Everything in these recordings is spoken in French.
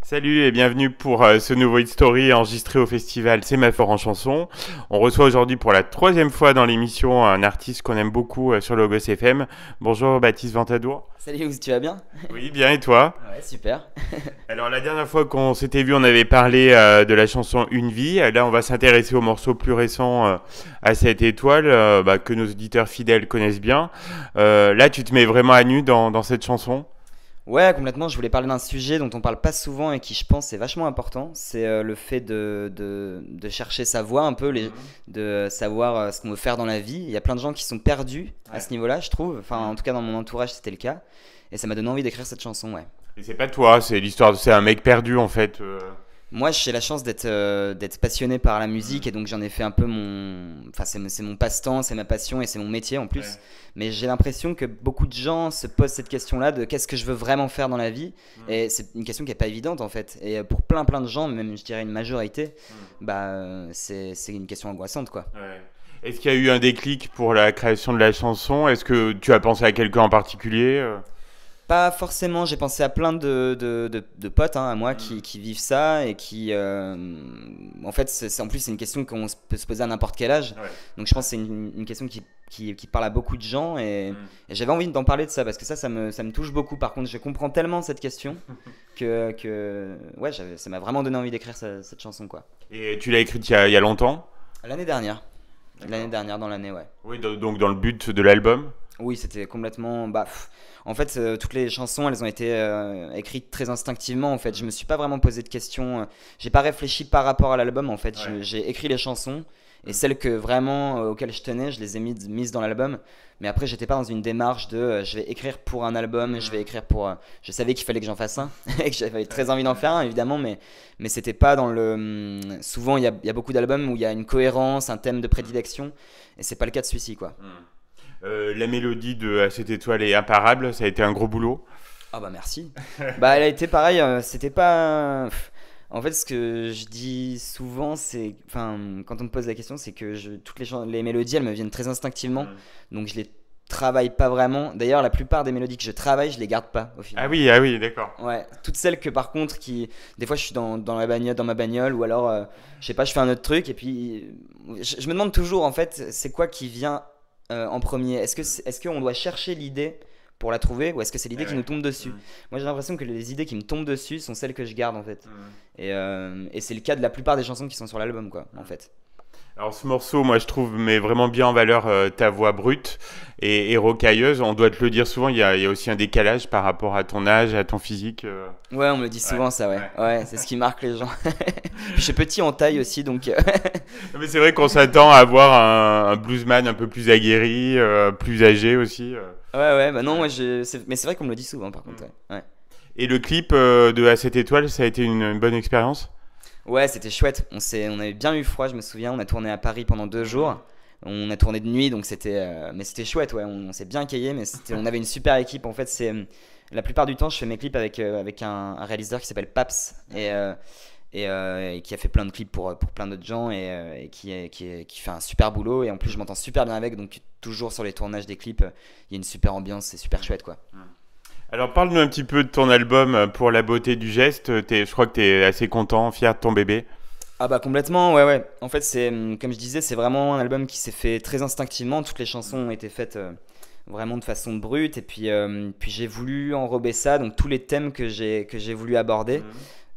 Salut et bienvenue pour ce nouveau Hit Story enregistré au festival Sémaphore en chanson. On reçoit aujourd'hui pour la troisième fois dans l'émission un artiste qu'on aime beaucoup sur Logos FM. Bonjour Baptiste Ventadour. Salut, tu vas bien? Oui, bien et toi? Ouais, super. Alors la dernière fois qu'on s'était vu, on avait parlé de la chanson Une vie. Là, on va s'intéresser au morceau plus récent à cette étoile que nos auditeurs fidèles connaissent bien. Là, tu te mets vraiment à nu dans cette chanson. Ouais, complètement. Je voulais parler d'un sujet dont on parle pas souvent et qui, je pense, est vachement important. C'est le fait de chercher sa voie un peu, de savoir ce qu'on veut faire dans la vie. Il y a plein de gens qui sont perdus à ce niveau-là, je trouve. Enfin, en tout cas, dans mon entourage, c'était le cas. Et ça m'a donné envie d'écrire cette chanson, ouais. Et c'est pas toi, c'est l'histoire, c'est un mec perdu en fait. Moi, j'ai la chance d'être passionné par la musique et donc j'en ai fait un peu mon. Enfin, c'est mon passe-temps, c'est ma passion et c'est mon métier en plus. Ouais. Mais j'ai l'impression que beaucoup de gens se posent cette question-là de qu'est-ce que je veux vraiment faire dans la vie. Et c'est une question qui est pas évidente en fait. Et pour plein de gens, même je dirais une majorité, c'est une question angoissante quoi. Ouais. Est-ce qu'il y a eu un déclic pour la création de la chanson? Est-ce que tu as pensé à quelqu'un en particulier? Pas forcément, j'ai pensé à plein de potes à moi qui vivent ça et qui. En fait, en plus, c'est une question qu'on peut se poser à n'importe quel âge. Ouais. Donc je pense que c'est une question qui parle à beaucoup de gens et j'avais envie d'en parler de ça parce que ça me touche beaucoup. Par contre, je comprends tellement cette question que ouais, ça m'a vraiment donné envie d'écrire cette chanson quoi. Et tu l'as écrite il y a longtemps? L'année dernière. D'accord. L'année dernière, dans l'année, ouais. Oui, donc dans le but de l'album? Oui, c'était complètement. En fait, toutes les chansons, elles ont été écrites très instinctivement. En fait, je me suis pas vraiment posé de questions. J'ai pas réfléchi par rapport à l'album. En fait, Ouais. j'ai écrit les chansons et celles que vraiment auxquelles je tenais, je les ai mises dans l'album. Mais après, j'étais pas dans une démarche de je vais écrire pour un album, je vais écrire pour. Je savais qu'il fallait que j'en fasse un et que j'avais très envie d'en faire un, évidemment. Mais c'était pas dans le. Souvent, il y a beaucoup d'albums où il y a une cohérence, un thème de prédilection, et c'est pas le cas de celui-ci, quoi. La mélodie de À cette étoile est imparable, ça a été un gros boulot. Ah bah merci. Bah elle a été pareil, c'était pas. En fait, ce que je dis souvent, c'est, enfin, quand on me pose la question, c'est que toutes les mélodies, elles me viennent très instinctivement, donc je les travaille pas vraiment. D'ailleurs, la plupart des mélodies que je travaille, je les garde pas au final. Ah oui, d'accord. Ouais, toutes celles que par contre, des fois, je suis dans la bagnole, dans ma bagnole, ou alors, je sais pas, je fais un autre truc, et puis, je me demande toujours, en fait, c'est quoi qui vient en premier? Est-ce qu'on doit chercher l'idée pour la trouver, ou est-ce que c'est l'idée qui nous tombe dessus? Moi, j'ai l'impression que les idées qui me tombent dessus sont celles que je garde, en fait. Et c'est le cas de la plupart des chansons qui sont sur l'album, quoi, en fait. Alors ce morceau, moi je trouve, met vraiment bien en valeur ta voix brute et rocailleuse. On doit te le dire souvent, il y a aussi un décalage par rapport à ton âge, à ton physique. Ouais, on me le dit souvent, ça, ouais. Ouais, c'est ce qui marque les gens. Puis je suis petit en taille aussi, donc. Mais c'est vrai qu'on s'attend à avoir un bluesman un peu plus aguerri, plus âgé aussi. Ouais, bah non, mais c'est vrai qu'on me le dit souvent, par contre, ouais. Ouais. Et le clip de À cette étoile, ça a été une bonne expérience? Ouais, c'était chouette. On avait bien eu froid, je me souviens. On a tourné à Paris pendant 2 jours. On a tourné de nuit, donc mais c'était chouette. Ouais, on s'est bien caillé, mais on avait une super équipe. En fait, la plupart du temps, je fais mes clips avec un réalisateur qui s'appelle Paps et qui a fait plein de clips pour plein d'autres gens et qui fait un super boulot. Et en plus, je m'entends super bien avec, donc toujours sur les tournages des clips, il y a une super ambiance, c'est super chouette, quoi. Alors parle-nous un petit peu de ton album Pour la beauté du geste. Je crois que tu es assez content, fier de ton bébé. Ah bah complètement, ouais. En fait, comme je disais, c'est vraiment un album qui s'est fait très instinctivement. Toutes les chansons ont été faites vraiment de façon brute. Et puis j'ai voulu enrober ça. Donc tous les thèmes que j'ai voulu aborder,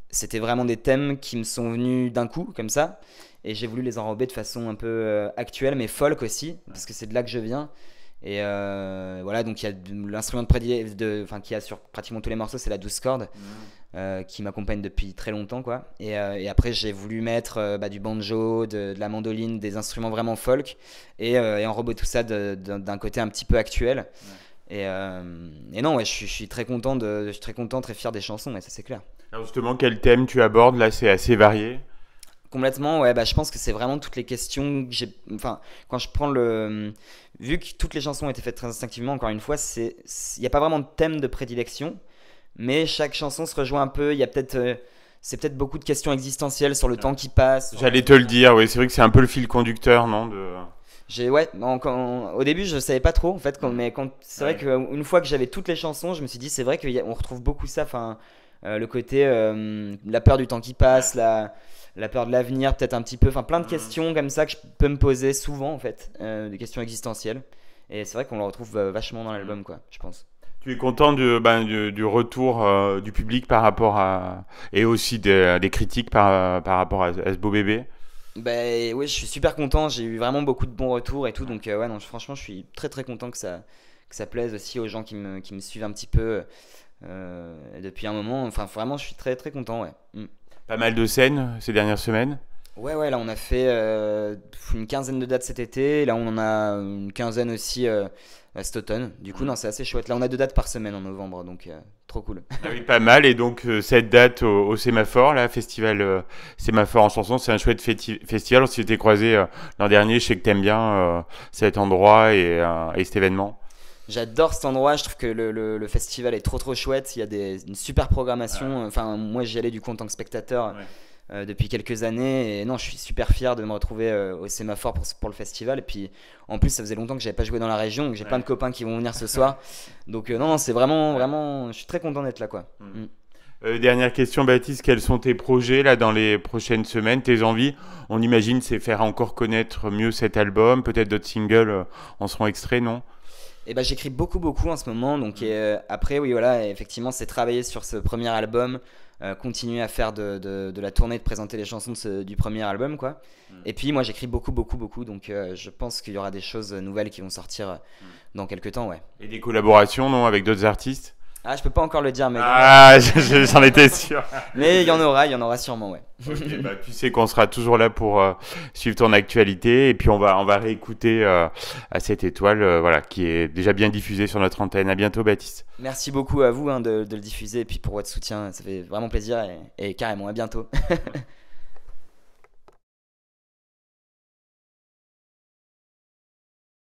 c'était vraiment des thèmes qui me sont venus d'un coup, comme ça. Et j'ai voulu les enrober de façon un peu actuelle, mais folk aussi, parce que c'est de là que je viens. Et voilà, donc il y a l'instrument de enfin, qu'il y a sur pratiquement tous les morceaux, c'est la 12 cordes. Qui m'accompagne depuis très longtemps quoi. Et après j'ai voulu mettre du banjo, de la mandoline, des instruments vraiment folk et enrober tout ça d'un côté un petit peu actuel. Et non, ouais, je suis très content je suis très content, très fier des chansons, ouais, ça c'est clair. Alors justement, quel thème tu abordes? Là, c'est assez varié. Complètement, ouais, je pense que c'est vraiment toutes les questions que j'ai. Enfin, quand je prends vu que toutes les chansons ont été faites très instinctivement, encore une fois, il n'y a pas vraiment de thème de prédilection. Mais chaque chanson se rejoint un peu. Il y a c'est peut-être beaucoup de questions existentielles sur le temps qui passe. J'allais te le dire, oui, c'est vrai que c'est un peu le fil conducteur, non Ouais, au début je savais pas trop en fait, mais c'est vrai qu'une fois que j'avais toutes les chansons, je me suis dit c'est vrai qu'on retrouve beaucoup ça. Enfin, Le côté, la peur du temps qui passe, la peur de l'avenir, peut-être un petit peu, enfin plein de questions comme ça que je peux me poser souvent en fait, des questions existentielles. Et c'est vrai qu'on le retrouve vachement dans l'album, quoi, je pense. Tu es content du retour du public par rapport à et aussi des critiques par rapport à ce beau bébé? Ben oui, je suis super content, j'ai eu vraiment beaucoup de bons retours et tout, donc ouais, non, franchement, je suis très très content que ça plaise aussi aux gens qui me suivent un petit peu depuis un moment. Enfin, vraiment, je suis très très content, ouais. Mm. Pas mal de scènes ces dernières semaines. Ouais, ouais, là on a fait une quinzaine de dates cet été, là on en a une quinzaine aussi cet automne. Du coup, non, c'est assez chouette. Là on a 2 dates par semaine en novembre, donc trop cool. Ah oui, pas mal. Et donc, cette date au Sémaphore, là, festival Sémaphore en chanson, c'est un chouette festival. On s'était croisé l'an dernier. Je sais que t'aimes bien cet endroit et cet événement. J'adore cet endroit, je trouve que le festival est trop trop chouette, il y a une super programmation. Enfin, moi j'y allais du coup en tant que spectateur Ouais. depuis quelques années et non, je suis super fier de me retrouver au Sémaphore pour le festival. Et puis en plus, ça faisait longtemps que j'avais pas joué dans la région, donc j'ai plein de copains qui vont venir ce soir. Donc non, non, c'est vraiment, vraiment, je suis très content d'être là, quoi. Mm. Dernière question, Baptiste, quels sont tes projets là dans les prochaines semaines, tes envies? On imagine c'est faire encore connaître mieux cet album, peut-être d'autres singles en seront extraits, non? Et ben j'écris beaucoup beaucoup en ce moment, donc après oui voilà, effectivement c'est travailler sur ce premier album, continuer à faire de la tournée, de présenter les chansons du premier album, quoi. Et puis moi j'écris beaucoup beaucoup beaucoup, donc je pense qu'il y aura des choses nouvelles qui vont sortir dans quelques temps, ouais. Et des collaborations, non, avec d'autres artistes? Ah, je peux pas encore le dire, mais Ah, j'en étais sûr. mais il y en aura sûrement, ouais. Ok, bah, tu sais qu'on sera toujours là pour suivre ton actualité et puis on va réécouter à cette étoile voilà, qui est déjà bien diffusée sur notre antenne. À bientôt, Baptiste. Merci beaucoup à vous de le diffuser et puis pour votre soutien, ça fait vraiment plaisir et carrément à bientôt.